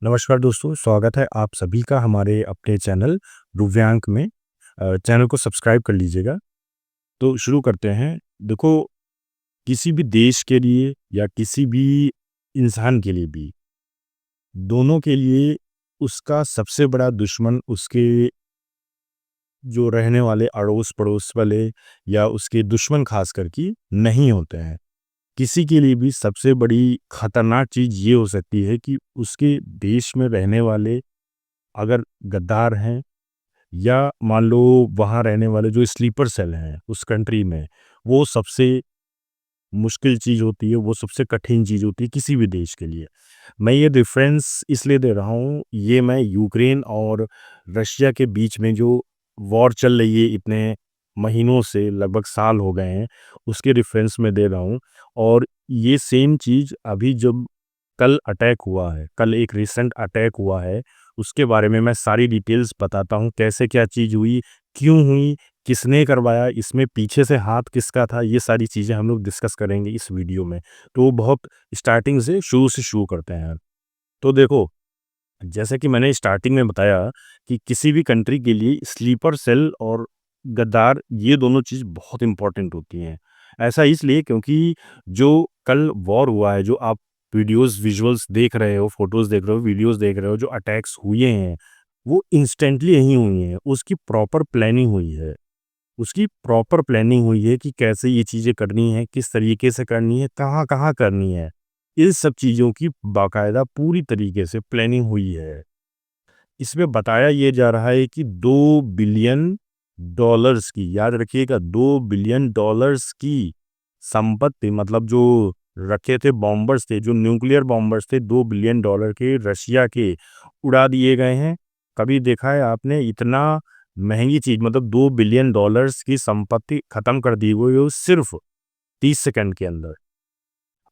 नमस्कार दोस्तों, स्वागत है आप सभी का हमारे अपने चैनल दिव्यांक में। चैनल को सब्सक्राइब कर लीजिएगा। तो शुरू करते हैं। देखो, किसी भी देश के लिए या किसी भी इंसान के लिए भी, दोनों के लिए उसका सबसे बड़ा दुश्मन उसके जो रहने वाले अड़ोस-पड़ोस वाले या उसके दुश्मन ख़ास कर कि नहीं होते हैं। किसी के लिए भी सबसे बड़ी खतरनाक चीज़ ये हो सकती है कि उसके देश में रहने वाले अगर गद्दार हैं या मान लो वहाँ रहने वाले जो स्लीपर सेल हैं उस कंट्री में, वो सबसे मुश्किल चीज़ होती है, वो सबसे कठिन चीज़ होती है किसी भी देश के लिए। मैं ये रेफ़रेंस इसलिए दे रहा हूँ, ये मैं यूक्रेन और रशिया के बीच में जो वॉर चल रही है इतने महीनों से, लगभग साल हो गए हैं, उसके रेफ़रेंस में दे रहा हूँ। और ये सेम चीज़ अभी जब कल अटैक हुआ है, कल एक रिसेंट अटैक हुआ है, उसके बारे में मैं सारी डिटेल्स बताता हूँ, कैसे क्या चीज़ हुई, क्यों हुई, किसने करवाया, इसमें पीछे से हाथ किसका था, ये सारी चीज़ें हम लोग डिस्कस करेंगे इस वीडियो में। तो बहुत स्टार्टिंग से शुरू करते हैं। तो देखो, जैसे कि मैंने स्टार्टिंग में बताया कि किसी भी कंट्री के लिए स्लीपर सेल और गद्दार ये दोनों चीज़ बहुत इम्पोर्टेंट होती हैं। ऐसा इसलिए क्योंकि जो कल वॉर हुआ है, जो आप वीडियोज़, विजुअल्स देख रहे हो, फ़ोटोज़ देख रहे हो, वीडियोज़ देख रहे हो, जो अटैक्स हुए हैं, वो इंस्टेंटली नहीं हुई हैं, उसकी प्रॉपर प्लानिंग हुई है। उसकी प्रॉपर प्लानिंग हुई है कि कैसे ये चीज़ें करनी है, किस तरीके से करनी है, कहाँ-कहाँ करनी है। इन सब चीज़ों की बाकायदा पूरी तरीके से प्लानिंग हुई है। इसमें बताया ये जा रहा है कि 2 बिलियन डॉलर्स की, याद रखिएगा, 2 बिलियन डॉलर्स की संपत्ति, मतलब जो रखे थे बॉम्बर्स थे, जो न्यूक्लियर बॉम्बर्स थे, 2 बिलियन डॉलर के रशिया के उड़ा दिए गए हैं। कभी देखा है आपने इतना महंगी चीज़, मतलब 2 बिलियन डॉलर्स की संपत्ति खत्म कर दी हुई है सिर्फ 30 सेकंड के अंदर।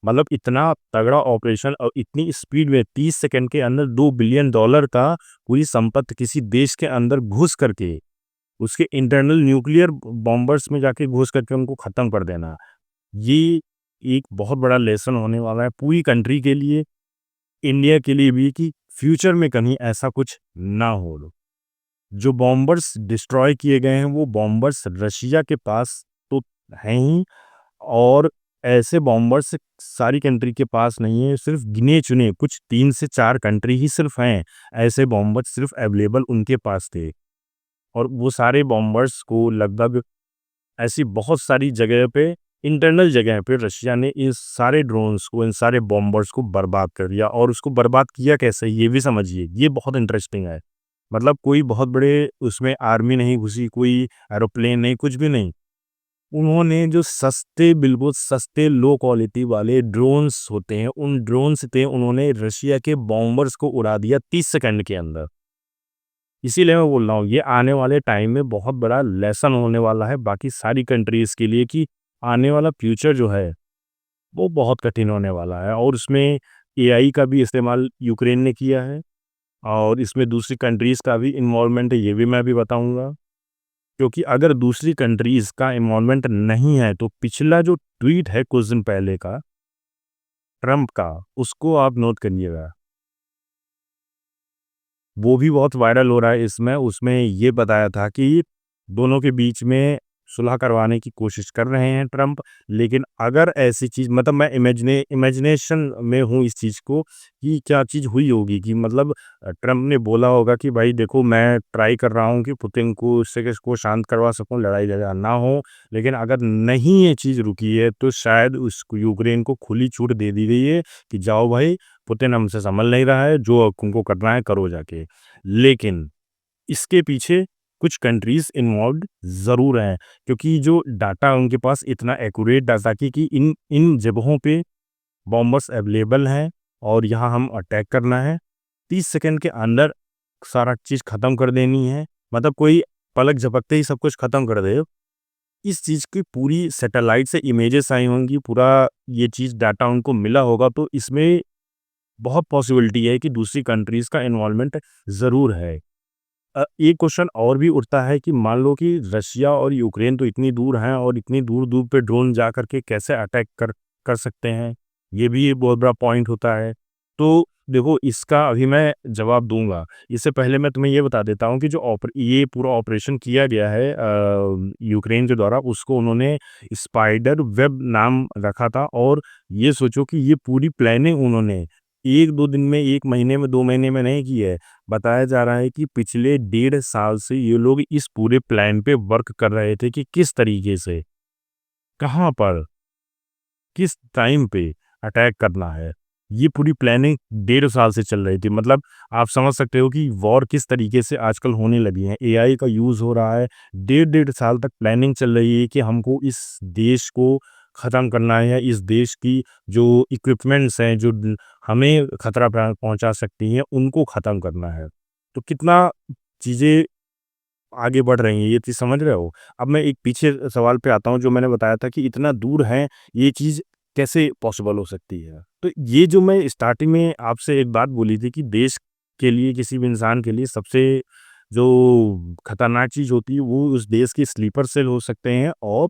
मतलब इतना तगड़ा ऑपरेशन और इतनी स्पीड में 30 सेकंड के अंदर 2 बिलियन डॉलर का पूरी संपत्ति किसी देश के अंदर घुस करके, उसके इंटरनल न्यूक्लियर बॉम्बर्स में जाके घुस करके उनको ख़त्म कर देना। ये एक बहुत बड़ा लेसन होने वाला है पूरी कंट्री के लिए, इंडिया के लिए भी, कि फ्यूचर में कहीं ऐसा कुछ ना हो। जो बॉम्बर्स डिस्ट्रॉय किए गए हैं, वो बॉम्बर्स रशिया के पास तो हैं ही, और ऐसे बॉम्बर्स सारी कंट्री के पास नहीं है, सिर्फ गिने-चुने कुछ 3 से 4 कंट्री ही सिर्फ हैं, ऐसे बॉम्बर्स सिर्फ अवेलेबल उनके पास थे। और वो सारे बॉम्बर्स को लगभग ऐसी बहुत सारी जगह पे, इंटरनल जगह पे रशिया ने इस सारे ड्रोन्स को, इन सारे बॉम्बर्स को बर्बाद कर दिया। और उसको बर्बाद किया कैसे, ये भी समझिए, ये बहुत इंटरेस्टिंग है। मतलब कोई बहुत बड़े उसमें आर्मी नहीं घुसी, कोई एरोप्लेन नहीं, कुछ भी नहीं। उन्होंने जो सस्ते, बिल्कुल सस्ते लो क्वालिटी वाले ड्रोन्स होते हैं, उन ड्रोन से उन्होंने रशिया के बॉम्बर्स को उड़ा दिया 30 सेकंड के अंदर। इसीलिए मैं बोल रहा हूँ, ये आने वाले टाइम में बहुत बड़ा लेसन होने वाला है बाकी सारी कंट्रीज़ के लिए, कि आने वाला फ्यूचर जो है, वो बहुत कठिन होने वाला है। और उसमें एआई का भी इस्तेमाल यूक्रेन ने किया है, और इसमें दूसरी कंट्रीज़ का भी इन्वॉल्वमेंट है, ये भी मैं अभी बताऊँगा। क्योंकि अगर दूसरी कंट्रीज़ का इन्वॉल्वमेंट नहीं है, तो पिछला जो ट्वीट है कुछ दिन पहले का, ट्रंप का, उसको आप नोट करिएगा। वो भी बहुत वायरल हो रहा है इसमें। उसमें ये बताया था कि दोनों के बीच में सुलह करवाने की कोशिश कर रहे हैं ट्रंप। लेकिन अगर ऐसी चीज़, मतलब मैं इमेजिनेशन में हूँ इस चीज़ को, कि क्या चीज़ हुई होगी, कि मतलब ट्रंप ने बोला होगा कि भाई देखो, मैं ट्राई कर रहा हूँ कि पुतिन को, उससे कि इसको शांत करवा सकूँ, लड़ाई झगड़ा ना हो। लेकिन अगर नहीं ये चीज़ रुकी है, तो शायद उस यूक्रेन को खुली छूट दे दी गई है कि जाओ भाई, पुतिन हमसे संभल नहीं रहा है, जो तुमको करना है करो जाके। लेकिन इसके पीछे कुछ कंट्रीज़ इन्वॉल्व्ड ज़रूर हैं, क्योंकि जो डाटा उनके पास इतना एक्यूरेट डाटा कि इन इन जगहों पे बॉम्बर्स अवेलेबल हैं और यहाँ हम अटैक करना है। 30 सेकंड के अंदर सारा चीज़ ख़त्म कर देनी है। मतलब कोई पलक झपकते ही सब कुछ ख़त्म कर दे। इस चीज़ की पूरी सैटेलाइट से इमेजेस आई होंगी, पूरा ये चीज़ डाटा उनको मिला होगा, तो इसमें बहुत पॉसिबिलिटी है कि दूसरी कंट्रीज़ का इन्वॉल्वमेंट ज़रूर है। एक क्वेश्चन और भी उठता है कि मान लो कि रशिया और यूक्रेन तो इतनी दूर हैं, और इतनी दूर-दूर पे ड्रोन जा कर के कैसे अटैक कर कर सकते हैं? ये भी एक बहुत बड़ा पॉइंट होता है। तो देखो इसका अभी मैं जवाब दूँगा। इससे पहले मैं तुम्हें ये बता देता हूँ कि जो ये पूरा ऑपरेशन किया गया है यूक्रेन के द्वारा, उसको उन्होंने स्पाइडर वेब नाम रखा था। और ये सोचो कि ये पूरी प्लानिंग उन्होंने 1-2 दिन में, 1 महीने में, 2 महीने में नहीं की है। बताया जा रहा है कि पिछले 1.5 साल से ये लोग इस पूरे प्लान पे वर्क कर रहे थे कि किस तरीके से, कहाँ पर, किस टाइम पे अटैक करना है। ये पूरी प्लानिंग 1.5 साल से चल रही थी। मतलब आप समझ सकते हो कि वॉर किस तरीके से आजकल होने लगी है। एआई का यूज़ हो रहा है। डेढ़ साल तक प्लानिंग चल रही है कि हमको इस देश को ख़त्म करना है, या इस देश की जो इक्विपमेंट्स हैं, जो हमें खतरा पहुंचा सकती हैं, उनको ख़त्म करना है। तो कितना चीज़ें आगे बढ़ रही हैं, ये चीज़ समझ रहे हो? अब मैं एक पीछे सवाल पे आता हूँ, जो मैंने बताया था कि इतना दूर है, ये चीज़ कैसे पॉसिबल हो सकती है? तो ये जो मैं स्टार्टिंग में आपसे एक बात बोली थी कि देश के लिए, किसी भी इंसान के लिए सबसे जो खतरनाक चीज़ होती है, वो उस देश के स्लीपर सेल हो सकते हैं, और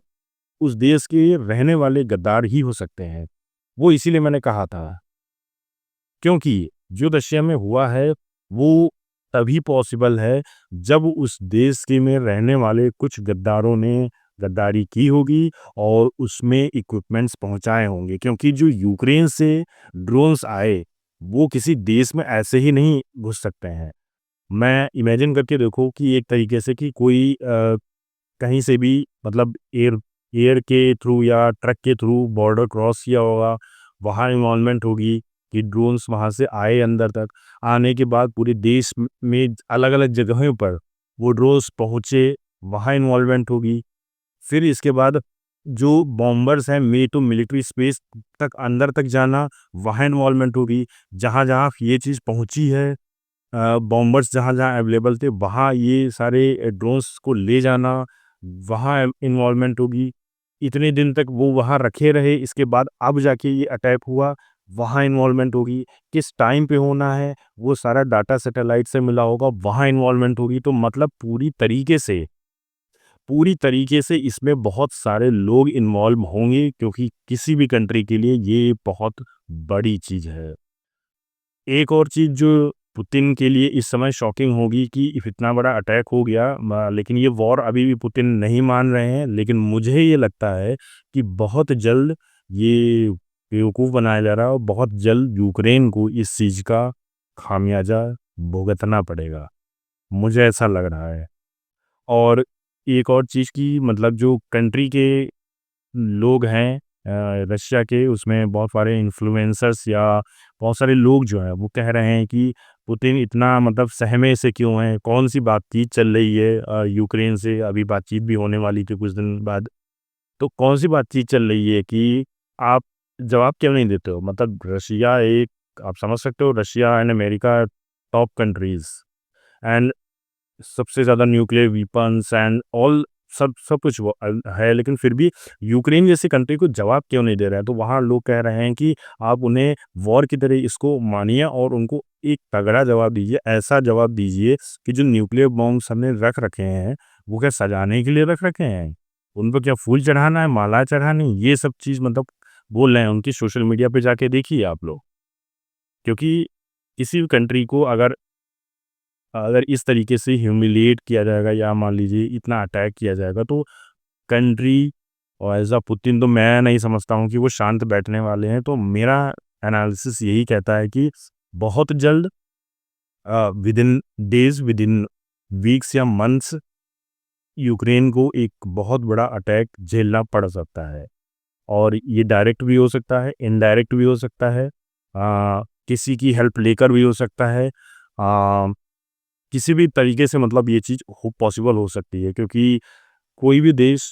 उस देश के रहने वाले गद्दार ही हो सकते हैं। वो इसीलिए मैंने कहा था। क्योंकि जो रशिया में हुआ है, वो तभी पॉसिबल है जब उस देश के में रहने वाले कुछ गद्दारों ने गद्दारी की होगी और उसमें इक्विपमेंट्स पहुंचाए होंगे। क्योंकि जो यूक्रेन से ड्रोन्स आए, वो किसी देश में ऐसे ही नहीं घुस सकते हैं। मैं इमेजिन करके देखो कि एक तरीके से कि कोई कहीं से भी, मतलब एयर एयर के थ्रू या ट्रक के थ्रू बॉर्डर क्रॉस किया होगा, वहाँ इन्वॉल्वमेंट होगी कि ड्रोन्स वहाँ से आए अंदर तक। आने के बाद पूरे देश में अलग-अलग जगहों पर वो ड्रोन्स पहुँचे, वहाँ इन्वॉल्वमेंट होगी। फिर इसके बाद जो बॉम्बर्स हैं, मिलिट्री स्पेस तक अंदर तक जाना, वहाँ इन्वॉल्वमेंट होगी। जहाँ-जहाँ ये चीज़ पहुँची है, बॉम्बर्स जहाँ-जहाँ अवेलेबल थे, वहाँ ये सारे ड्रोन्स को ले जाना, वहाँ इन्वॉल्वमेंट होगी। इतने दिन तक वो वहाँ रखे रहे, इसके बाद अब जाके ये अटैक हुआ, वहाँ इन्वॉल्वमेंट होगी। किस टाइम पे होना है, वो सारा डाटा सैटेलाइट से मिला होगा, वहाँ इन्वॉल्वमेंट होगी। तो मतलब पूरी तरीके से इसमें बहुत सारे लोग इन्वॉल्व होंगे, क्योंकि किसी भी कंट्री के लिए ये बहुत बड़ी चीज़ है। एक और चीज़ जो पुतिन के लिए इस समय शॉकिंग होगी कि इतना बड़ा अटैक हो गया, लेकिन ये वॉर अभी भी पुतिन नहीं मान रहे हैं। लेकिन मुझे ये लगता है कि बहुत जल्द ये बेवकूफ़ बनाया जा रहा है, और बहुत जल्द यूक्रेन को इस चीज़ का खामियाजा भुगतना पड़ेगा। मुझे ऐसा लग रहा है। और एक और चीज़ की, मतलब जो कंट्री के लोग हैं रशिया के, उसमें बहुत सारे इन्फ्लुएंसर्स या बहुत सारे लोग जो हैं, वो कह रहे हैं कि पुतिन इतना मतलब सहमे से क्यों हैं, कौन-सी बातचीत चल रही है यूक्रेन से, अभी बातचीत भी होने वाली थी कुछ दिन बाद। तो कौन-सी बातचीत चल रही है कि आप जवाब क्यों नहीं देते हो? मतलब रशिया एक, आप समझ सकते हो, Russia and America top countries, and सबसे ज़्यादा न्यूक्लियर वेपन्स एंड ऑल, सब सब कुछ वो है, लेकिन फिर भी यूक्रेन जैसी कंट्री को जवाब क्यों नहीं दे रहा है? तो वहाँ लोग कह रहे हैं कि आप उन्हें वॉर की तरह इसको मानिए, और उनको एक तगड़ा जवाब दीजिए, ऐसा जवाब दीजिए कि जो न्यूक्लियर बॉम्ब्स हमने रख रखे हैं, वो क्या सजाने के लिए रख रखे हैं? उन पे क्या फूल चढ़ाना है, माला चढ़ानी है? ये सब चीज़ मतलब बोल रहे हैं, उनकी सोशल मीडिया पे जाके देखिए आप लोग। क्योंकि किसी भी कंट्री को अगर अगर इस तरीके से ह्यूमिलिएट किया जाएगा, या मान लीजिए इतना अटैक किया जाएगा, तो कंट्री और एज़ अ पुतिन, तो मैं नहीं समझता हूँ कि वो शांत बैठने वाले हैं। तो मेरा एनालिसिस यही कहता है कि बहुत जल्द, विदिन डेज़, विदिन वीक्स या मंथ्स, यूक्रेन को एक बहुत बड़ा अटैक झेलना पड़ सकता है। और ये डायरेक्ट भी हो सकता है, इनडायरेक्ट भी हो सकता है, किसी की हेल्प लेकर भी हो सकता है। किसी भी तरीके से, मतलब ये चीज़ हो पॉसिबल हो सकती है, क्योंकि कोई भी देश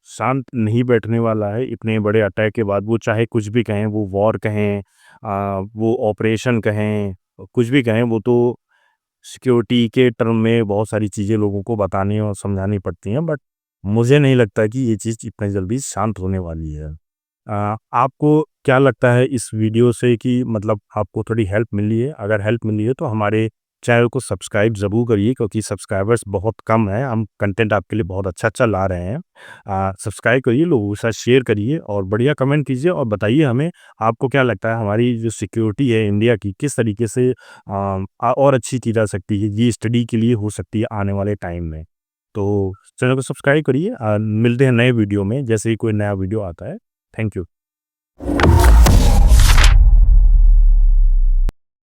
शांत नहीं बैठने वाला है इतने बड़े अटैक के बाद। वो चाहे कुछ भी कहें, वो वॉर कहें, वो ऑपरेशन कहें, कुछ भी कहें, वो तो सिक्योरिटी के टर्म में बहुत सारी चीज़ें लोगों को बतानी और समझानी पड़ती हैं। बट मुझे नहीं लगता कि ये चीज़ इतनी जल्दी शांत होने वाली है। आपको क्या लगता है इस वीडियो से कि मतलब आपको थोड़ी हेल्प मिली है? अगर हेल्प मिली है तो हमारे चैनल को सब्सक्राइब ज़रूर करिए क्योंकि सब्सक्राइबर्स बहुत कम हैं, हम कंटेंट आपके लिए बहुत अच्छा-अच्छा ला रहे हैं। सब्सक्राइब करिए, लोगों के साथ शेयर करिए और बढ़िया कमेंट कीजिए और बताइए हमें आपको क्या लगता है हमारी जो सिक्योरिटी है इंडिया की किस तरीके से और अच्छी की जा सकती है, ये स्टडी के लिए हो सकती है आने वाले टाइम में। तो चैनल को सब्सक्राइब करिए मिलते हैं नए वीडियो में जैसे ही कोई नया वीडियो आता है। Thank you.